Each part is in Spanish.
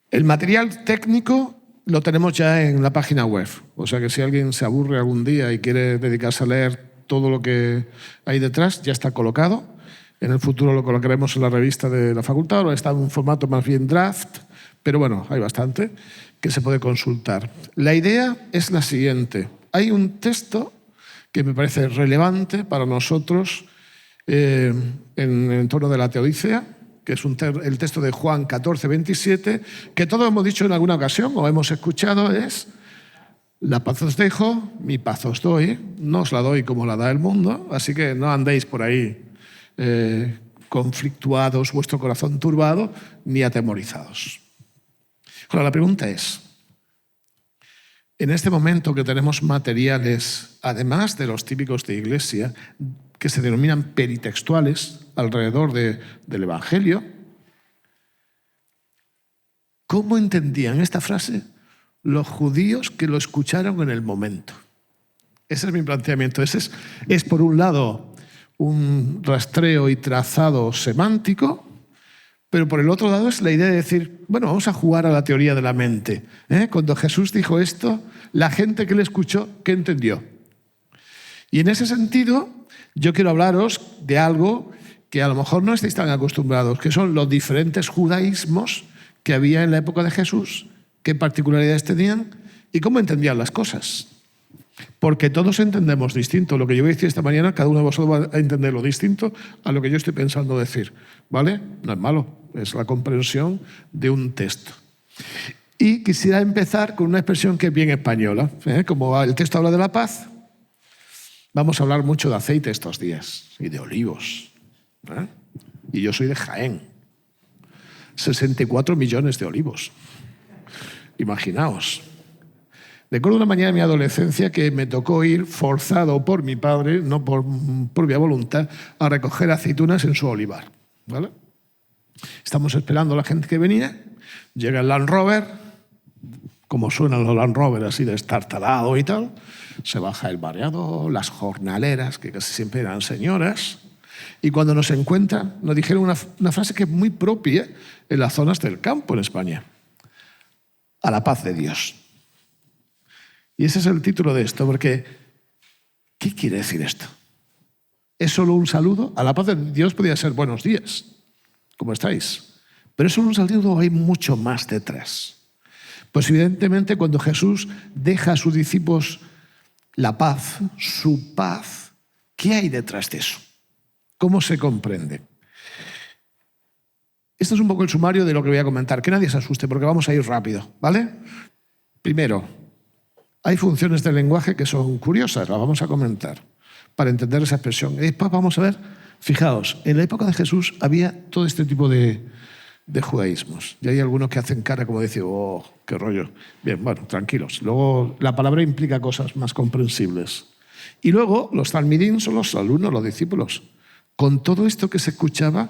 El material técnico lo tenemos ya en la página web. O sea que si alguien se aburre algún día y quiere dedicarse a leer todo lo que hay detrás, ya está colocado. En el futuro lo colocaremos en la revista de la facultad, ahora está en un formato más bien draft, pero bueno, hay bastante que se puede consultar. La idea es la siguiente. Hay un texto que me parece relevante para nosotros en el entorno de la teodicea, que es el texto de Juan 14, 27, que todos hemos dicho en alguna ocasión o hemos escuchado, es: la paz os dejo, mi paz os doy, no os la doy como la da el mundo, así que no andéis por ahí conflictuados, vuestro corazón turbado, ni atemorizados. Ahora, la pregunta es, en este momento que tenemos materiales, además de los típicos de iglesia, que se denominan peritextuales, alrededor del Evangelio, ¿cómo entendían esta frase los judíos que lo escucharon en el momento? Ese es mi planteamiento. Ese es por un lado, un rastreo y trazado semántico, pero por el otro lado es la idea de decir, bueno, vamos a jugar a la teoría de la mente. Cuando Jesús dijo esto, la gente que le escuchó, ¿qué entendió? Y en ese sentido, yo quiero hablaros de algo que a lo mejor no estáis tan acostumbrados, que son los diferentes judaísmos que había en la época de Jesús, qué particularidades tenían y cómo entendían las cosas. Porque todos entendemos distinto. Lo que yo voy a decir esta mañana, cada uno de vosotros va a entender lo distinto a lo que yo estoy pensando decir. ¿Vale? No es malo, es la comprensión de un texto. Y quisiera empezar con una expresión que es bien española. Como el texto habla de la paz, vamos a hablar mucho de aceite estos días y de olivos. Y yo soy de Jaén. 64 millones de olivos. Imaginaos. Recuerdo una mañana de mi adolescencia que me tocó ir forzado por mi padre, no por propia voluntad, a recoger aceitunas en su olivar. ¿Vale? Estamos esperando a la gente que venía, llega el Land Rover, como suenan los Land Rover así destartalado y tal, se baja el variado, las jornaleras, que casi siempre eran señoras, y cuando nos encuentran nos dijeron una frase que es muy propia en las zonas del campo en España: a la paz de Dios. Y ese es el título de esto, porque ¿qué quiere decir esto? ¿Es solo un saludo? A la paz de Dios podría ser buenos días, ¿cómo estáis? Pero es solo un saludo o hay mucho más detrás. Pues evidentemente cuando Jesús deja a sus discípulos la paz, su paz, ¿qué hay detrás de eso? ¿Cómo se comprende? Esto es un poco el sumario de lo que voy a comentar, que nadie se asuste porque vamos a ir rápido, ¿vale? Primero, hay funciones del lenguaje que son curiosas, las vamos a comentar, para entender esa expresión. Y después vamos a ver, fijaos, en la época de Jesús había todo este tipo de judaísmos. Y hay algunos que hacen cara como decir, oh, qué rollo. Bien, bueno, tranquilos. Luego la palabra implica cosas más comprensibles. Y luego los talmidim son los alumnos, los discípulos. Con todo esto que se escuchaba,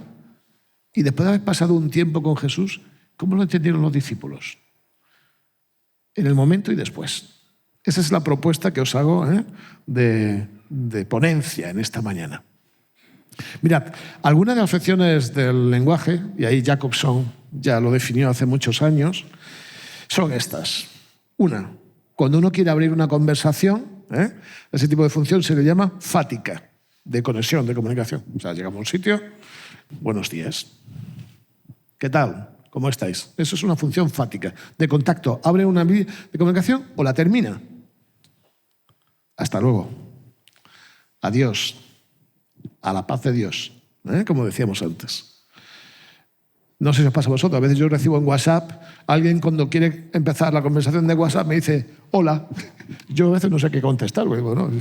y después de haber pasado un tiempo con Jesús, ¿cómo lo entendieron los discípulos? En el momento y después. Esa es la propuesta que os hago de ponencia en esta mañana. Mirad, algunas de las afecciones del lenguaje, y ahí Jacobson ya lo definió hace muchos años, son estas. Una, cuando uno quiere abrir una conversación, ese tipo de función se le llama fática, de conexión, de comunicación. O sea, llegamos a un sitio, buenos días. ¿Qué tal? ¿Cómo estáis? Eso es una función fática, de contacto. Abre una vía de comunicación o la termina. Hasta luego. Adiós. A la paz de Dios, como decíamos antes. No sé si os pasa a vosotros, a veces yo recibo en WhatsApp, alguien cuando quiere empezar la conversación de WhatsApp me dice, hola. Yo a veces no sé qué contestar, porque, bueno,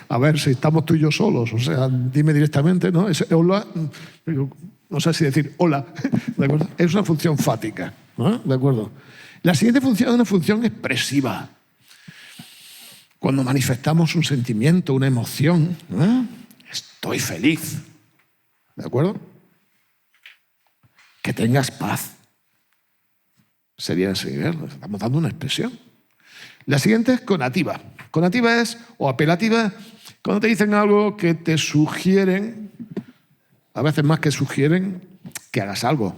a ver si estamos tú y yo solos, o sea, dime directamente, ¿no? Hola, no sé si decir hola, ¿de acuerdo? Es una función fática, ¿no? ¿De acuerdo? La siguiente función es una función expresiva. Cuando manifestamos un sentimiento, una emoción, estoy feliz, ¿de acuerdo? Que tengas paz. Sería así, estamos dando una expresión. La siguiente es conativa. Conativa es, o apelativa, cuando te dicen algo que te sugieren, a veces más que sugieren, que hagas algo.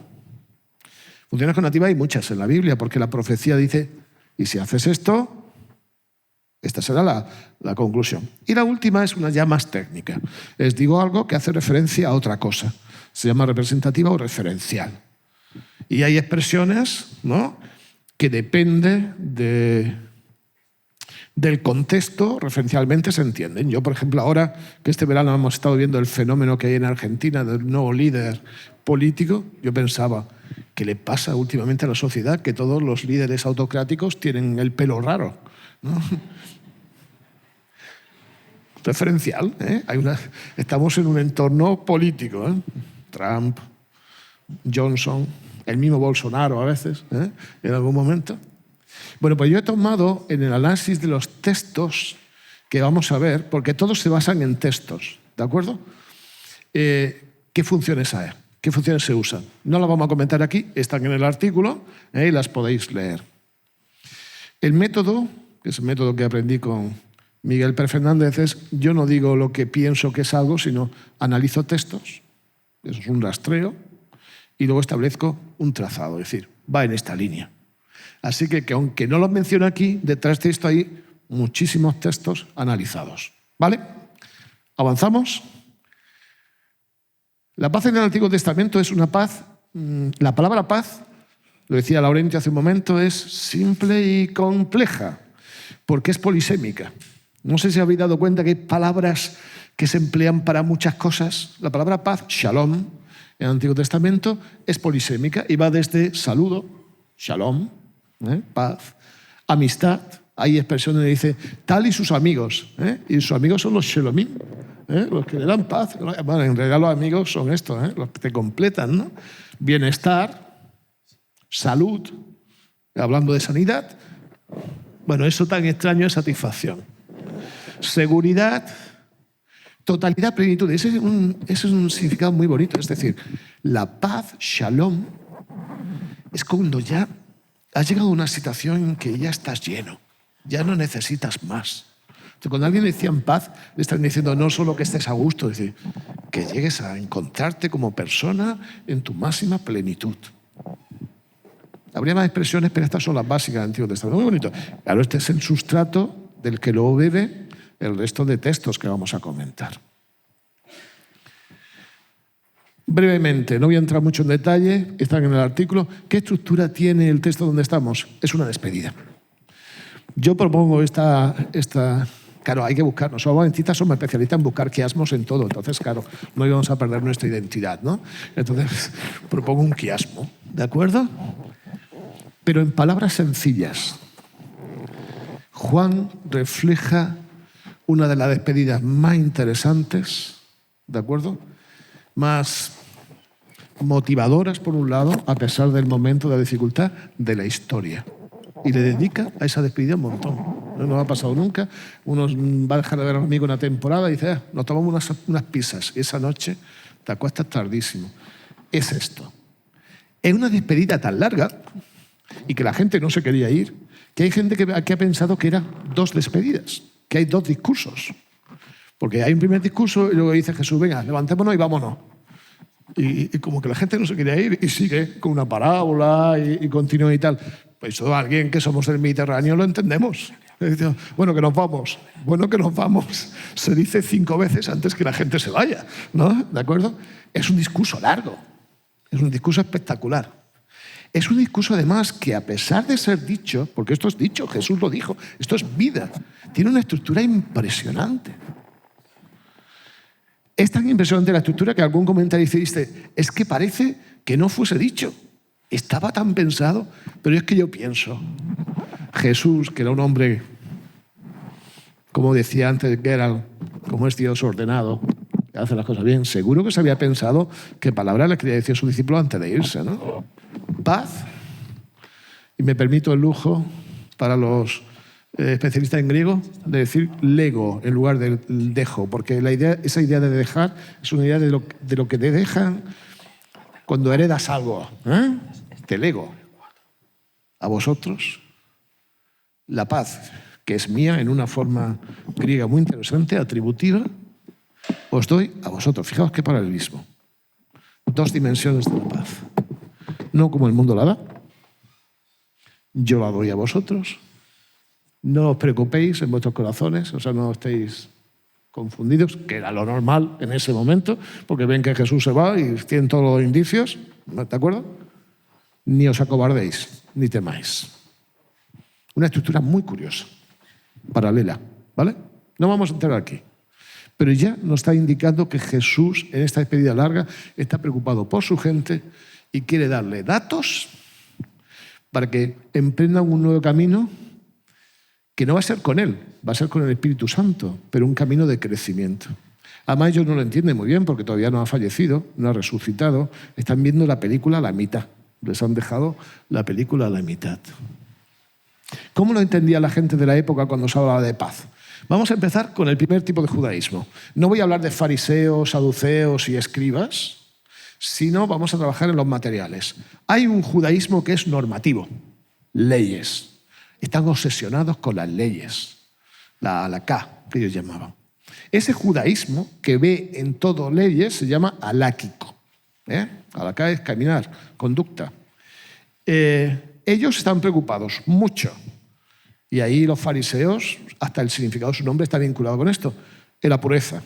Funciones cognitivas hay muchas en la Biblia, porque la profecía dice, y si haces esto, esta será la conclusión. Y la última es una ya más técnica. Les digo algo que hace referencia a otra cosa. Se llama representativa o referencial. Y hay expresiones, ¿no?, que depende del contexto, referencialmente se entienden. Yo, por ejemplo, ahora que este verano hemos estado viendo el fenómeno que hay en Argentina del nuevo líder político, yo pensaba, ¿qué le pasa últimamente a la sociedad? Que todos los líderes autocráticos tienen el pelo raro, ¿no? Referencial, ¿eh? Estamos en un entorno político, ¿eh? Trump, Johnson, el mismo Bolsonaro a veces, ¿eh?, en algún momento. Bueno, pues yo he tomado en el análisis de los textos que vamos a ver, porque todos se basan en textos, ¿de acuerdo? ¿Qué funciones hay? ¿Qué funciones se usan? No las vamos a comentar aquí, están en el artículo, y las podéis leer. El método, que es el método que aprendí con Miguel Pérez Fernández, es yo no digo lo que pienso que es algo, sino analizo textos, eso es un rastreo, y luego establezco un trazado, es decir, va en esta línea. Así que aunque no los menciono aquí, detrás de esto hay muchísimos textos analizados. ¿Vale? ¿Avanzamos? La paz en el Antiguo Testamento es una paz, la palabra paz, lo decía Laurenti hace un momento, es simple y compleja, porque es polisémica. No sé si habéis dado cuenta que hay palabras que se emplean para muchas cosas. La palabra paz, shalom, en el Antiguo Testamento, es polisémica y va desde saludo, shalom, paz, amistad. Hay expresiones que dice tal y sus amigos, y sus amigos son los shalomim, los que le dan paz. Bueno, en realidad los amigos son estos, los que te completan, ¿no? Bienestar, salud, hablando de sanidad. Bueno, eso tan extraño es satisfacción. Seguridad, totalidad, plenitud. Ese es un significado muy bonito. Es decir, la paz, shalom, es cuando ya has llegado a una situación en que ya estás lleno, ya no necesitas más. Entonces, cuando a alguien le decían paz, le están diciendo no solo que estés a gusto, es decir, que llegues a encontrarte como persona en tu máxima plenitud. Habría más expresiones, pero estas son las básicas del Antiguo Testamento. Muy bonito. Claro, este es el sustrato del que luego bebe el resto de textos que vamos a comentar. Brevemente, no voy a entrar mucho en detalle, están en el artículo. ¿Qué estructura tiene el texto donde estamos? Es una despedida. Yo propongo esta claro, hay que buscar. Nosotros adventistas somos especialistas en buscar quiasmos en todo, entonces, claro, no íbamos a perder nuestra identidad, ¿no? Entonces, propongo un quiasmo, ¿de acuerdo? Pero en palabras sencillas, Juan refleja una de las despedidas más interesantes, ¿de acuerdo?, más motivadoras, por un lado, a pesar del momento de dificultad de la historia. Y le dedica a esa despedida un montón. No ha pasado nunca. Uno va a dejar de ver a un amigo una temporada y dice, nos tomamos unas pizzas. Esa noche te acuestas tardísimo. Es esto. Es una despedida tan larga y que la gente no se quería ir, que hay gente que ha pensado que eran dos despedidas, que hay dos discursos. Porque hay un primer discurso y luego dice Jesús, venga, levantémonos y vámonos. Y como que la gente no se quería ir y sigue con una parábola y continúa y tal. Pues eso alguien que somos del Mediterráneo lo entendemos. Bueno, que nos vamos. Bueno, que nos vamos. Se dice 5 veces antes que la gente se vaya, ¿no? ¿De acuerdo? Es un discurso largo. Es un discurso espectacular. Es un discurso, además, que a pesar de ser dicho, porque esto es dicho, Jesús lo dijo, esto es vida, tiene una estructura impresionante. Es tan impresionante la estructura que algún comentarista dice, es que parece que no fuese dicho. Estaba tan pensado, pero es que yo pienso, Jesús, que era un hombre, como decía antes Gerald, como es Dios ordenado, que hace las cosas bien, seguro que se había pensado qué palabra le quería decir a su discípulo antes de irse, ¿no? Paz, y me permito el lujo para los especialistas en griego de decir lego en lugar del dejo, porque esa idea de dejar es una idea de lo que te dejan cuando heredas algo. Te lego a vosotros la paz, que es mía en una forma griega muy interesante, atributiva, os doy a vosotros. Fijaos qué paralelismo. 2 dimensiones de la paz. no como el mundo la da. Yo la doy a vosotros. No os preocupéis en vuestros corazones, o sea, no estéis confundidos, que era lo normal en ese momento, porque ven que Jesús se va y tienen todos los indicios, ¿de acuerdo? Ni os acobardéis, ni temáis. Una estructura muy curiosa, paralela, ¿vale? No vamos a entrar aquí. Pero ya nos está indicando que Jesús, en esta despedida larga, está preocupado por su gente y quiere darle datos para que emprendan un nuevo camino que no va a ser con él, va a ser con el Espíritu Santo, pero un camino de crecimiento. Además, ellos no lo entienden muy bien porque todavía no ha fallecido, no ha resucitado. Están viendo la película a la mitad. Les han dejado la película a la mitad. ¿Cómo lo entendía la gente de la época cuando se hablaba de paz? Vamos a empezar con el primer tipo de judaísmo. No voy a hablar de fariseos, saduceos y escribas, sino vamos a trabajar en los materiales. Hay un judaísmo que es normativo, leyes. Están obsesionados con las leyes, la halaká, que ellos llamaban. Ese judaísmo que ve en todo leyes se llama haláquico. Halaká es caminar, conducta. Ellos están preocupados mucho. Y ahí los fariseos, hasta el significado de su nombre está vinculado con esto. Es la pureza.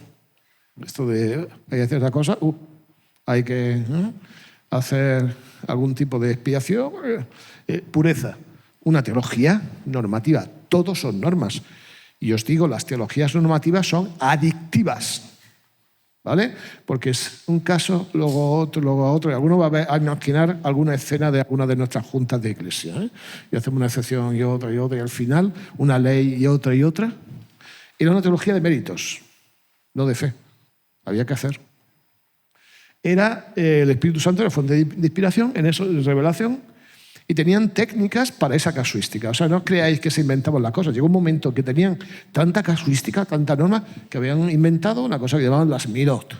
Esto de hay que hacer esta cosa, hay que hacer algún tipo de expiación. Pureza. Una teología normativa. Todos son normas. Y os digo, las teologías normativas son adictivas. ¿Vale? Porque es un caso, luego otro. Y alguno va a imaginar alguna escena de alguna de nuestras juntas de iglesia. Y hacemos una excepción y otra, y al final una ley y otra. Era una teología de méritos, no de fe. Había que hacer. Era el Espíritu Santo la fuente de inspiración, en eso, de revelación. Y tenían técnicas para esa casuística. O sea, no creáis que se inventaban las cosas. Llegó un momento que tenían tanta casuística, tanta norma, que habían inventado una cosa que llamaban las mirot,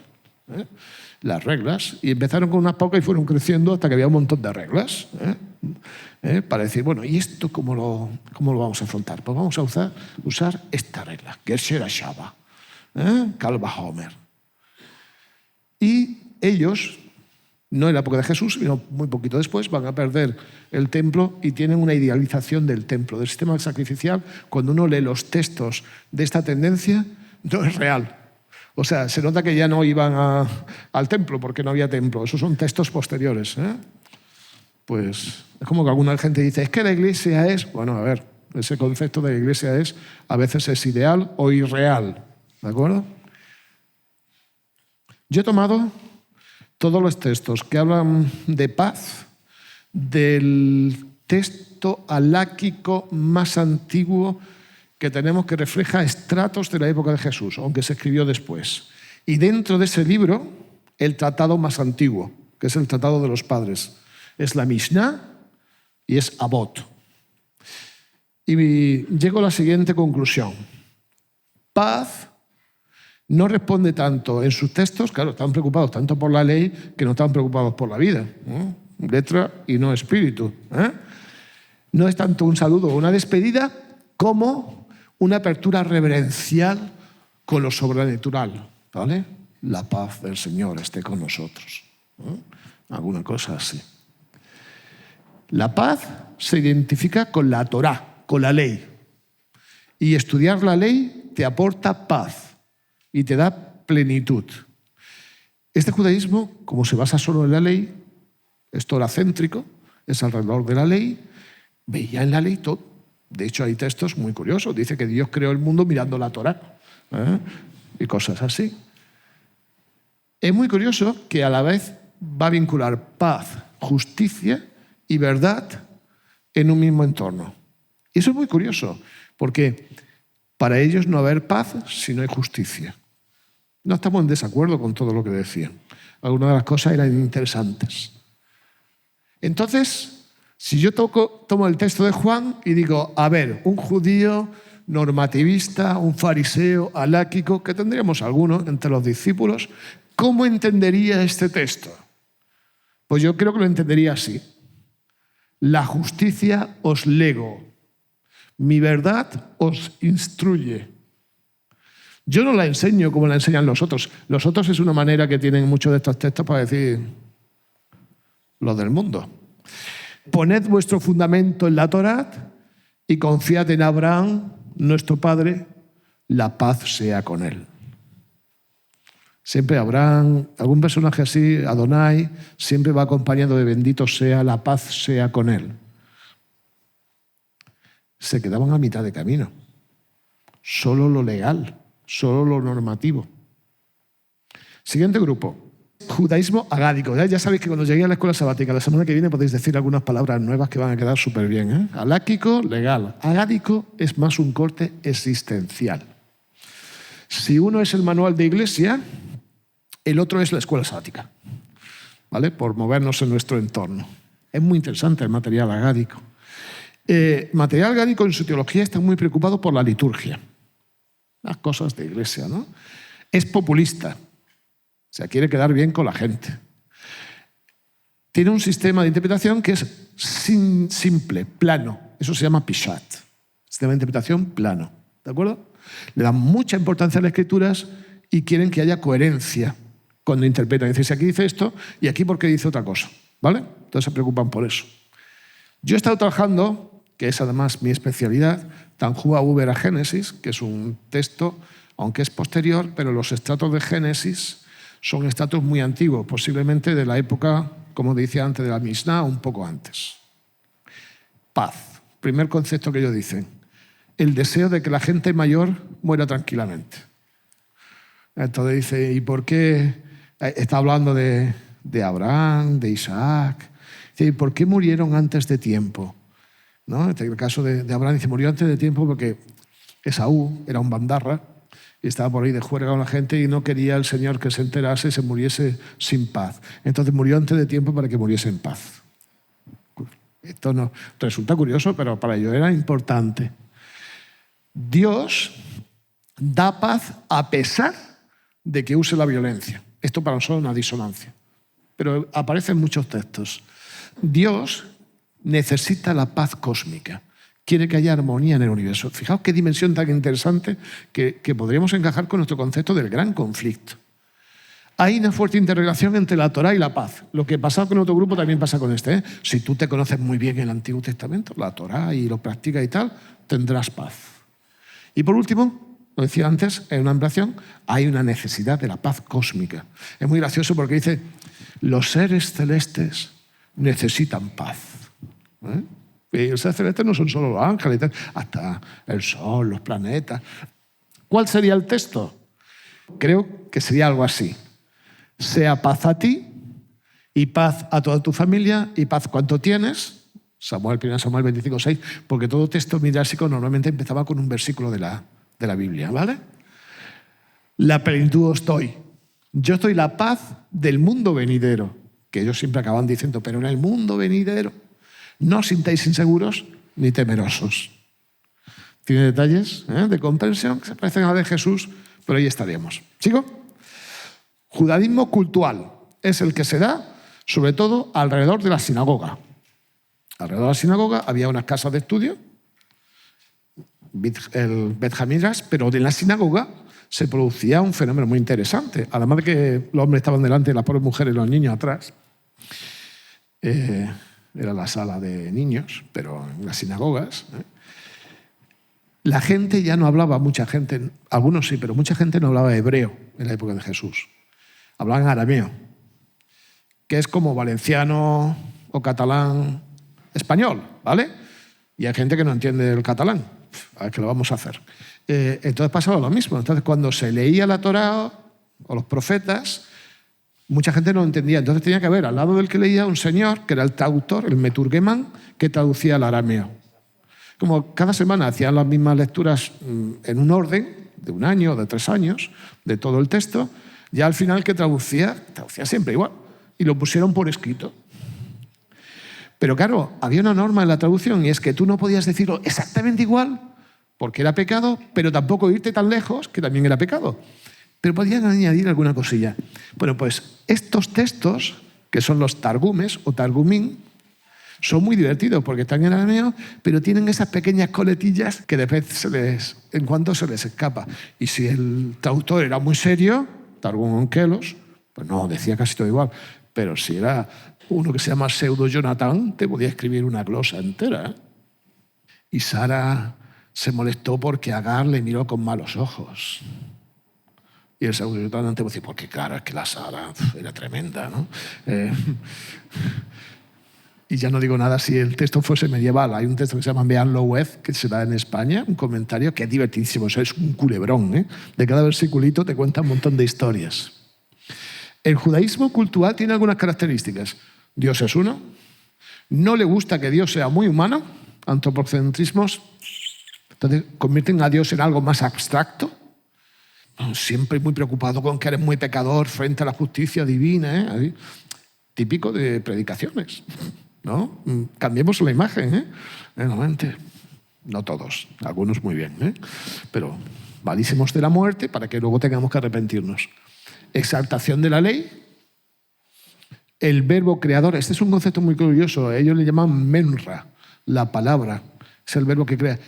las reglas. Y empezaron con unas pocas y fueron creciendo hasta que había un montón de reglas. Para decir, bueno, ¿y esto cómo lo vamos a afrontar? Pues vamos a usar esta regla, Gesher Shaba, Kalba Homer. Y ellos, no en la época de Jesús, sino muy poquito después, van a perder el templo y tienen una idealización del templo, del sistema sacrificial. Cuando uno lee los textos de esta tendencia, no es real. O sea, se nota que ya no iban al templo porque no había templo. Esos son textos posteriores. Pues es como que alguna gente dice, es que la iglesia es... Bueno, a ver, ese concepto de la iglesia a veces es ideal o irreal. ¿De acuerdo? Yo he tomado todos los textos que hablan de paz del texto haláquico más antiguo que tenemos, que refleja estratos de la época de Jesús, aunque se escribió después. Y dentro de ese libro, el tratado más antiguo, que es el Tratado de los Padres. Es la Mishnah y es Avot. Y llego a la siguiente conclusión. Paz no responde tanto en sus textos, claro, están preocupados tanto por la ley que no están preocupados por la vida. Letra y no espíritu. No es tanto un saludo o una despedida como una apertura reverencial con lo sobrenatural. ¿Vale? La paz del Señor esté con nosotros. Alguna cosa así. La paz se identifica con la Torá, con la ley. Y estudiar la ley te aporta paz y te da plenitud. Este judaísmo, como se basa solo en la ley, es toracéntrico, es alrededor de la ley, veía en la ley todo. De hecho, hay textos muy curiosos. Dice que Dios creó el mundo mirando la Torá y cosas así. Es muy curioso que a la vez va a vincular paz, justicia y verdad en un mismo entorno. Y eso es muy curioso, porque para ellos no va a haber paz si no hay justicia. No estamos en desacuerdo con todo lo que decían. Algunas de las cosas eran interesantes. Entonces, si yo tomo el texto de Juan y digo, a ver, un judío normativista, un fariseo haláquico, que tendríamos algunos entre los discípulos, ¿cómo entendería este texto? Pues yo creo que lo entendería así. La justicia os lego, mi verdad os instruye. Yo no la enseño como la enseñan los otros. Los otros es una manera que tienen muchos de estos textos para decir los del mundo. Poned vuestro fundamento en la Torá y confiad en Abraham, nuestro padre, la paz sea con él. Siempre Abraham, algún personaje así, Adonai, siempre va acompañado de bendito sea, la paz sea con él. Se quedaban a mitad de camino. Solo lo legal, solo lo normativo. Siguiente grupo. Judaísmo agádico. Ya sabéis que cuando llegué a la escuela sabática la semana que viene podéis decir algunas palabras nuevas que van a quedar súper bien, ¿eh? Aláquico, legal. Agádico es más un corte existencial. Si uno es el manual de iglesia, el otro es la escuela sabática, ¿vale? Por movernos en nuestro entorno. Es muy interesante el material agádico. Material agádico en su teología está muy preocupado por la liturgia, las cosas de iglesia, ¿no? Es populista. O sea, quiere quedar bien con la gente. Tiene un sistema de interpretación que es simple, plano. Eso se llama Pishat. Sistema de interpretación plano. ¿De acuerdo? Le dan mucha importancia a las escrituras y quieren que haya coherencia cuando interpretan. Es decir, si aquí dice esto y aquí porque dice otra cosa. ¿Vale? Entonces se preocupan por eso. Yo he estado trabajando, que es además mi especialidad, Tanjúa Uber a Génesis, que es un texto, aunque es posterior, pero los estratos de Génesis son estratos muy antiguos, posiblemente de la época, como decía antes, de la Mishnah, un poco antes. Paz. Primer concepto que ellos dicen. El deseo de que la gente mayor muera tranquilamente. Entonces dice, ¿y por qué? Está hablando de Abraham, de Isaac. Dice, ¿y por qué murieron antes de tiempo? ¿No? En el caso de Abraham dice, murió antes de tiempo porque Esaú era un bandarra, y estaba por ahí de juerga con la gente y no quería el Señor que se enterase y se muriese sin paz. Entonces murió antes de tiempo para que muriese en paz. Esto no resulta curioso, pero para ellos era importante. Dios da paz a pesar de que use la violencia. Esto para nosotros es una disonancia, pero aparece en muchos textos. Dios necesita la paz cósmica. Quiere que haya armonía en el universo. Fijaos qué dimensión tan interesante que podríamos encajar con nuestro concepto del gran conflicto. Hay una fuerte interrelación entre la Torá y la paz. Lo que pasa con otro grupo también pasa con este, ¿eh? Si tú te conoces muy bien el Antiguo Testamento, la Torá, y lo practicas y tal, tendrás paz. Y por último, lo decía antes, en una ampliación, hay una necesidad de la paz cósmica. Es muy gracioso porque dice, los seres celestes necesitan paz. ¿Eh? Y los seres celestes no son solo los ángeles, hasta el sol, los planetas. ¿Cuál sería el texto? Creo que sería algo así. Sea paz a ti y paz a toda tu familia y paz cuanto tienes. 1 Samuel 25:6, porque todo texto midrásico normalmente empezaba con un versículo de la Biblia, ¿vale? La plenitud os doy. Yo estoy la paz del mundo venidero, que ellos siempre acaban diciendo, pero en el mundo venidero no os sintáis inseguros ni temerosos. Tiene detalles de comprensión que se parecen a la de Jesús, pero ahí estaríamos. ¿Sigo? Judaísmo cultural es el que se da sobre todo alrededor de la sinagoga. Alrededor de la sinagoga había unas casas de estudio, el Bet Hamidrash, pero en la sinagoga se producía un fenómeno muy interesante. Además de que los hombres estaban delante, las pobres mujeres y los niños atrás. Era la sala de niños, pero en las sinagogas. La gente ya no hablaba, mucha gente, algunos sí, pero mucha gente no hablaba hebreo en la época de Jesús. Hablaban arameo, que es como valenciano o catalán español, ¿vale? Y hay gente que no entiende el catalán. A ver qué lo vamos a hacer. Entonces pasaba lo mismo. Entonces cuando se leía la Torá o los profetas, mucha gente no entendía. Entonces tenía que haber al lado del que leía un señor, que era el traductor, el meturguemán, que traducía al arameo. Como cada semana hacían las mismas lecturas en un orden, de un año o de 3 años, de todo el texto, ya al final que traducía siempre igual. Y lo pusieron por escrito. Pero claro, había una norma en la traducción y es que tú no podías decirlo exactamente igual, porque era pecado, pero tampoco irte tan lejos, que también era pecado. Pero podían añadir alguna cosilla. Bueno, pues estos textos, que son los targumes o targumín, son muy divertidos porque están en arameo, pero tienen esas pequeñas coletillas que de vez en cuando se les escapa. Y si el traductor era muy serio, Targum Onkelos, pues no, decía casi todo igual. Pero si era uno que se llama Pseudo Jonathan, te podía escribir una glosa entera. Y Sara se molestó porque Agar le miró con malos ojos. Y el Pseudo Jonathan te decía, porque claro, es que la Sara era tremenda, ¿no? Y ya no digo nada si el texto fuese medieval. Hay un texto que se llama Veanlo web, que se da en España, un comentario que es divertidísimo. O sea, es un culebrón, ¿eh? De cada versiculito te cuenta un montón de historias. El judaísmo cultural tiene algunas características. Dios es uno. No le gusta que Dios sea muy humano. Antropocentrismos. Entonces convierten a Dios en algo más abstracto. Siempre muy preocupado con que eres muy pecador frente a la justicia divina, ¿eh? Típico de predicaciones, ¿no? Cambiemos la imagen, ¿eh? Realmente, no todos, algunos muy bien, ¿eh? Pero malísimos de la muerte para que luego tengamos que arrepentirnos. Exaltación de la ley. El verbo creador, este es un concepto muy curioso, ellos le llaman menra, la palabra, es el verbo que crea.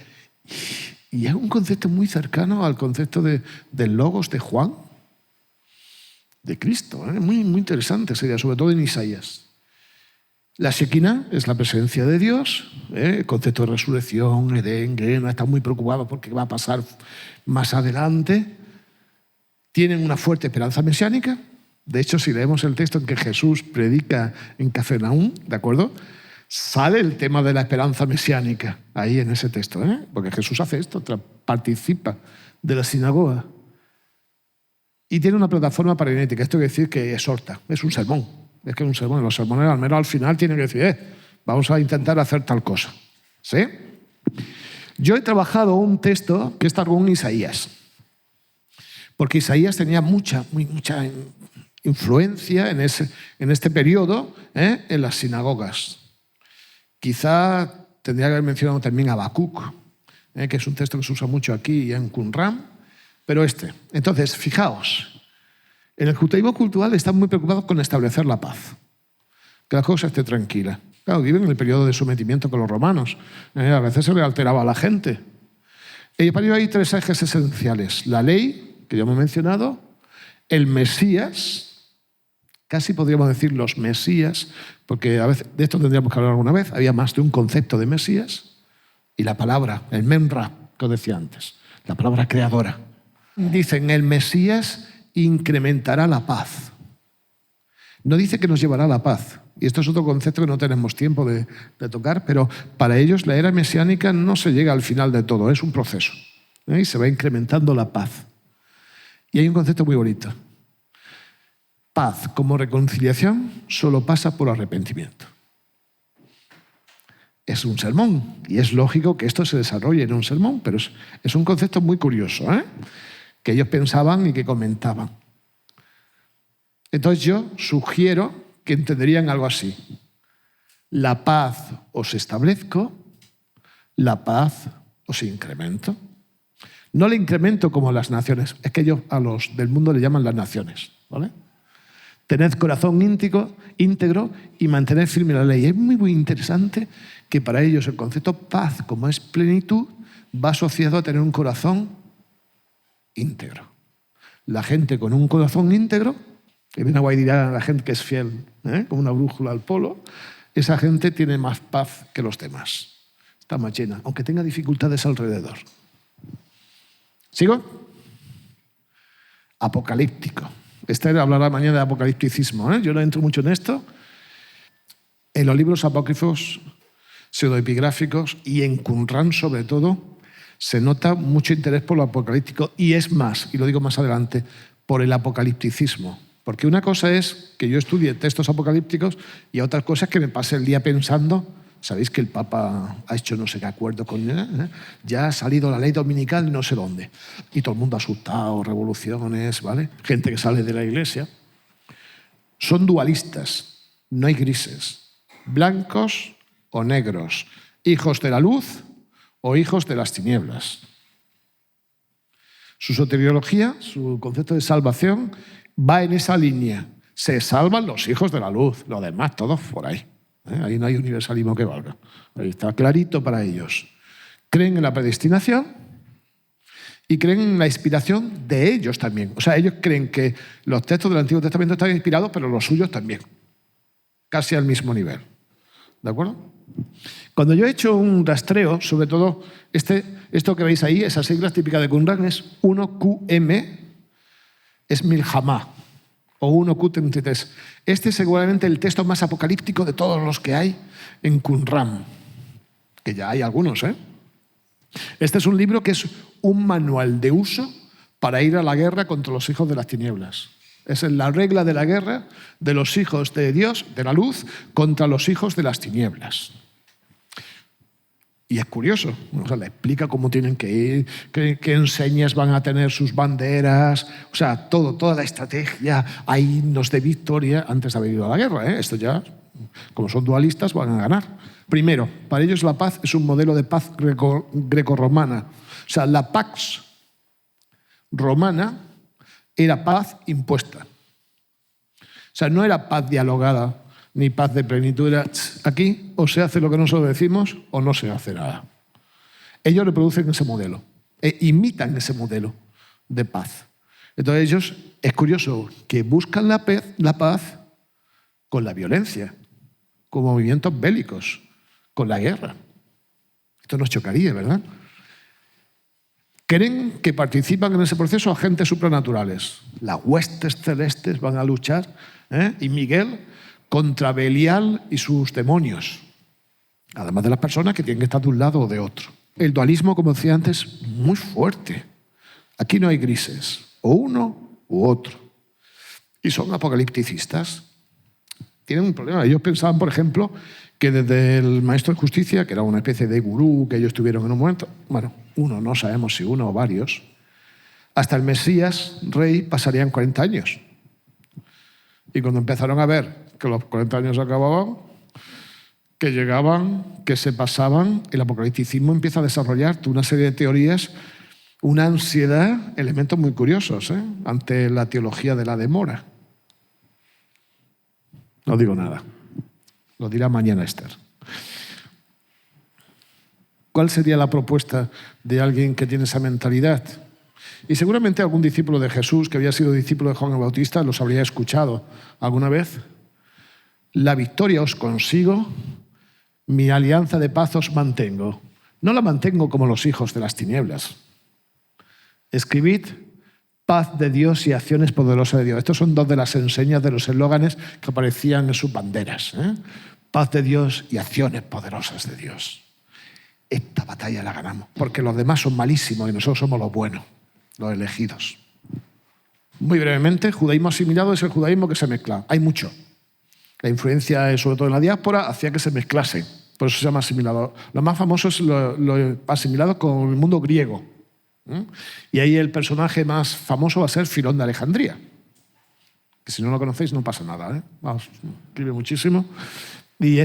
Y es un concepto muy cercano al concepto del logos de Juan, de Cristo, ¿eh? Muy, muy interesante sería, sobre todo en Isaías. La Shekinah es la presencia de Dios, ¿eh? El concepto de resurrección, Edén, Gena, están muy preocupados porque va a pasar más adelante. Tienen una fuerte esperanza mesiánica. De hecho, si leemos el texto en que Jesús predica en Cafarnaúm, ¿de acuerdo?, sale el tema de la esperanza mesiánica ahí en ese texto, ¿eh? Porque Jesús hace esto, participa de la sinagoga. Y tiene una plataforma paranética. Esto quiere decir que exhorta, es un sermón. Es que es un sermón. Los sermones, al menos al final, tienen que decir, vamos a intentar hacer tal cosa. ¿Sí? Yo he trabajado un texto que está con Isaías. Porque Isaías tenía mucha influencia en este periodo, en las sinagogas. Quizá tendría que haber mencionado también a Habacuc, que es un texto que se usa mucho aquí y en Qumran, pero Entonces, fijaos, en el judaísmo cultural están muy preocupados con establecer la paz, que la cosa esté tranquila. Claro, viven en el periodo de sometimiento con los romanos. A veces se le alteraba a la gente. Y para ello hay tres ejes esenciales. La ley, que ya hemos mencionado, el Mesías, casi podríamos decir los Mesías, porque a veces de esto tendríamos que hablar alguna vez, había más de un concepto de Mesías, y la palabra, el Memra, que os decía antes, la palabra creadora. Dicen, el Mesías incrementará la paz. No dice que nos llevará a la paz. Y esto es otro concepto que no tenemos tiempo de tocar, pero para ellos la era mesiánica no se llega al final de todo, es un proceso. Y se va incrementando la paz. Y hay un concepto muy bonito. Paz como reconciliación solo pasa por arrepentimiento. Es un sermón, y es lógico que esto se desarrolle en un sermón, pero es un concepto muy curioso, que ellos pensaban y que comentaban. Entonces yo sugiero que entenderían algo así. La paz os establezco, la paz os incremento. No le incremento como las naciones, es que ellos a los del mundo le llaman las naciones, ¿vale? Tened corazón íntegro y mantener firme la ley. Es muy interesante que para ellos el concepto paz, como es plenitud, va asociado a tener un corazón íntegro. La gente con un corazón íntegro, que viene a dirá a la gente que es fiel, como una brújula al polo, esa gente tiene más paz que los demás. Está más llena, aunque tenga dificultades alrededor. ¿Sigo? Apocalíptico. Hablará mañana de apocalipticismo, Yo no entro mucho en esto. En los libros apócrifos, pseudoepigráficos y en Qumran sobre todo, se nota mucho interés por lo apocalíptico y es más, y lo digo más adelante, por el apocalipticismo. Porque una cosa es que yo estudie textos apocalípticos y otra cosa es que me pase el día pensando, sabéis que el Papa ha hecho no sé qué acuerdo con él, ya ha salido la ley dominical y no sé dónde. Y todo el mundo asustado, revoluciones, ¿vale? Gente que sale de la iglesia. Son dualistas, no hay grises, blancos o negros, hijos de la luz o hijos de las tinieblas. Su soteriología, su concepto de salvación, va en esa línea. Se salvan los hijos de la luz, lo demás todos por ahí. Ahí no hay universalismo que valga. Ahí está clarito para ellos. Creen en la predestinación y creen en la inspiración de ellos también. O sea, ellos creen que los textos del Antiguo Testamento están inspirados, pero los suyos también. casi al mismo nivel. ¿De acuerdo? Cuando yo he hecho un rastreo, sobre todo esto que veis ahí, esas siglas típicas de Qumran es 1QM, es Milhamá, o 1Q33. Este es seguramente el texto más apocalíptico de todos los que hay en Qumran, que ya hay algunos, ¿eh? Este es un libro que es un manual de uso para ir a la guerra contra los hijos de las tinieblas. Es la regla de la guerra de los hijos de Dios, de la luz, contra los hijos de las tinieblas. Y es curioso, o sea, le explica cómo tienen que ir, qué enseñas van a tener sus banderas, o sea, toda la estrategia, hay himnos de victoria antes de haber ido a la guerra, ¿eh? Esto ya, como son dualistas, van a ganar. Primero, para ellos la paz es un modelo de paz grecorromana. O sea, la pax romana era paz impuesta. O sea, no era paz dialogada, ni paz de plenitud. Era, aquí o se hace lo que nosotros decimos o no se hace nada. Ellos reproducen ese modelo, imitan ese modelo de paz. Entonces ellos, es curioso, que buscan la paz con la violencia, con movimientos bélicos, con la guerra. Esto nos chocaría, ¿verdad? Creen que participan en ese proceso agentes supranaturales. Las huestes celestes van a luchar, y Miguel contra Belial y sus demonios, además de las personas que tienen que estar de un lado o de otro. El dualismo, como decía antes, es muy fuerte. Aquí no hay grises, o uno u otro. Y son apocalipticistas. Tienen un problema. Ellos pensaban, por ejemplo, que desde el maestro de justicia, que era una especie de gurú que ellos tuvieron en un momento, bueno, uno, no sabemos si uno o varios, hasta el Mesías, rey, pasarían 40 años. Y cuando empezaron a ver que los 40 años acababan, que llegaban, que se pasaban, el apocalipticismo empieza a desarrollar una serie de teorías, una ansiedad, elementos muy curiosos, ante la teología de la demora. No digo nada. Lo dirá mañana Esther. ¿Cuál sería la propuesta de alguien que tiene esa mentalidad? Y seguramente algún discípulo de Jesús, que había sido discípulo de Juan el Bautista, los habría escuchado alguna vez. La victoria os consigo, mi alianza de paz os mantengo. No la mantengo como los hijos de las tinieblas. Escribid paz de Dios y acciones poderosas de Dios. Estos son dos de las enseñas de los eslóganes que aparecían en sus banderas. Paz de Dios y acciones poderosas de Dios. Esta batalla la ganamos, porque los demás son malísimos y nosotros somos los buenos, los elegidos. Muy brevemente, judaísmo asimilado es el judaísmo que se mezcla. Hay mucho. La influencia, sobre todo en la diáspora, hacía que se mezclase. Por eso se llama asimilado. Lo más famoso es lo asimilado con el mundo griego. Y ahí el personaje más famoso va a ser Filón de Alejandría. Que si no lo conocéis no pasa nada. Vamos, escribe muchísimo. Y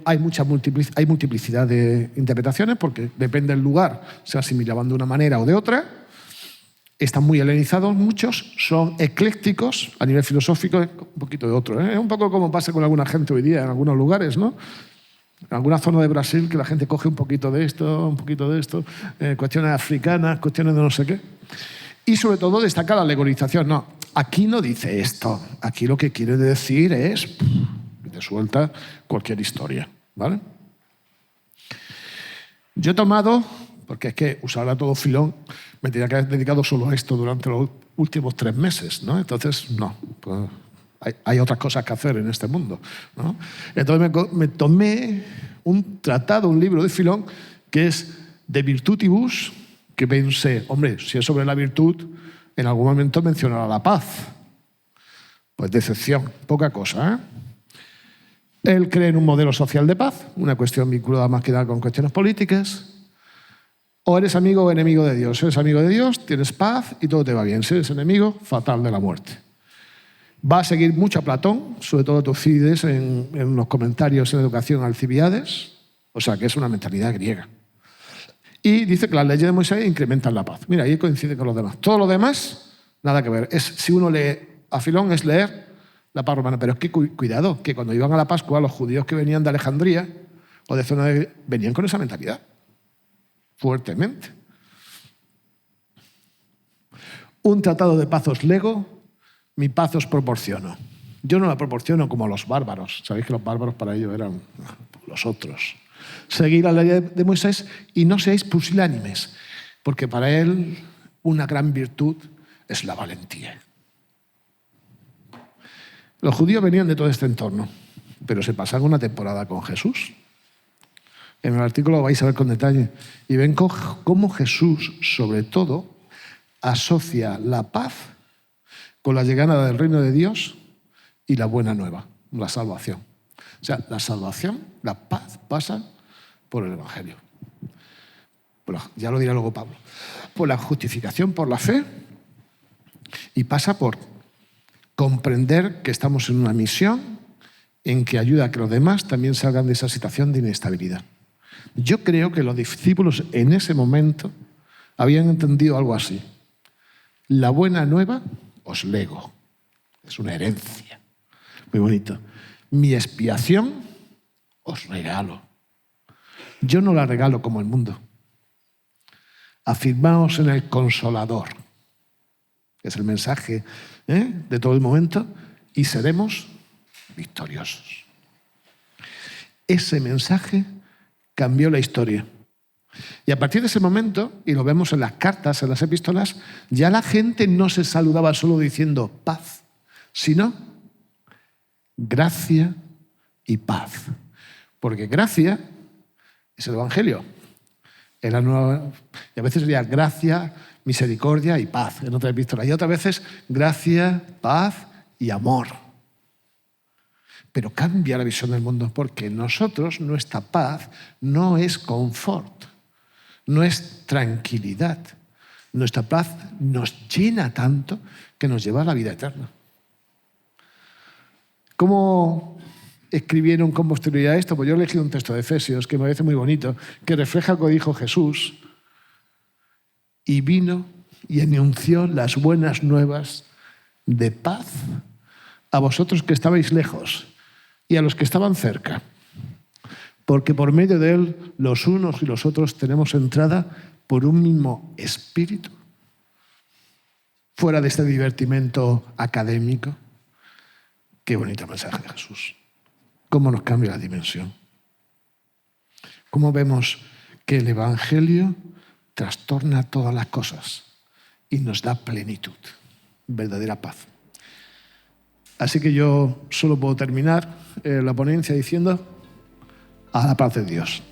hay multiplicidad de interpretaciones porque depende del lugar, se asimilaban de una manera o de otra. Están muy helenizados muchos, son eclécticos a nivel filosófico, un poquito de otro. Es un poco como pasa con alguna gente hoy día en algunos lugares, ¿no? En alguna zona de Brasil que la gente coge un poquito de esto, cuestiones africanas, cuestiones de no sé qué. Y sobre todo destaca la alegorización. No, aquí no dice esto. Aquí lo que quiere decir es... te suelta cualquier historia, ¿vale? Yo he tomado, porque es que usará todo Filón, me tenía que haber dedicado solo a esto durante los últimos 3 meses, ¿no? Entonces, no, pues hay otras cosas que hacer en este mundo, ¿no? Entonces me tomé un tratado, un libro de Filón, que es De Virtutibus, que pensé, hombre, si es sobre la virtud, en algún momento mencionará la paz. Pues decepción, poca cosa, ¿eh? Él cree en un modelo social de paz, una cuestión vinculada más que nada con cuestiones políticas. O eres amigo o enemigo de Dios. Si eres amigo de Dios, tienes paz y todo te va bien. Si eres enemigo, fatal de la muerte. Va a seguir mucho a Platón, sobre todo Tucídides en los comentarios en Educación Alcibiades, o sea que es una mentalidad griega. Y dice que las leyes de Moisés incrementan la paz. Mira, ahí coincide con los demás. Todo lo demás, nada que ver. Si uno lee a Filón, es leer la paz romana. Pero es que cuidado, que cuando iban a la Pascua, los judíos que venían de Alejandría o de zona venían con esa mentalidad. Fuertemente. Un tratado de paz os lego, mi paz os proporciono. Yo no la proporciono como los bárbaros. Sabéis que los bárbaros para ellos eran los otros. Seguid la ley de Moisés y no seáis pusilánimes, porque para él una gran virtud es la valentía. Los judíos venían de todo este entorno, pero se pasaron una temporada con Jesús. En el artículo lo vais a ver con detalle. Y ven cómo Jesús, sobre todo, asocia la paz con la llegada del reino de Dios y la buena nueva, la salvación. O sea, la salvación, la paz, pasa por el Evangelio. Ya lo dirá luego Pablo. Por la justificación por la fe y pasa por comprender que estamos en una misión en que ayuda a que los demás también salgan de esa situación de inestabilidad. Yo creo que los discípulos en ese momento habían entendido algo así. La buena nueva os lego. Es una herencia. Muy bonito. Mi expiación os regalo. Yo no la regalo como el mundo. Afirmaos en el Consolador. Es el mensaje de todo el momento. Y seremos victoriosos. Ese mensaje cambió la historia. Y a partir de ese momento, y lo vemos en las cartas, en las epístolas, ya la gente no se saludaba solo diciendo paz, sino gracia y paz. Porque gracia es el Evangelio. Y a veces sería gracia, misericordia y paz en otras epístolas. Y otras veces gracia, paz y amor. Pero cambia la visión del mundo porque nosotros, nuestra paz no es confort, no es tranquilidad. Nuestra paz nos llena tanto que nos lleva a la vida eterna. ¿Cómo escribieron con posterioridad esto? Pues yo he elegido un texto de Efesios que me parece muy bonito, que refleja lo que dijo Jesús. Y vino y anunció las buenas nuevas de paz a vosotros que estabais lejos y a los que estaban cerca, porque por medio de él los unos y los otros tenemos entrada por un mismo espíritu, fuera de este divertimento académico. Qué bonito mensaje de Jesús. Cómo nos cambia la dimensión. Cómo vemos que el Evangelio trastorna todas las cosas y nos da plenitud, verdadera paz. Así que yo solo puedo terminar la ponencia diciendo: a la paz de Dios.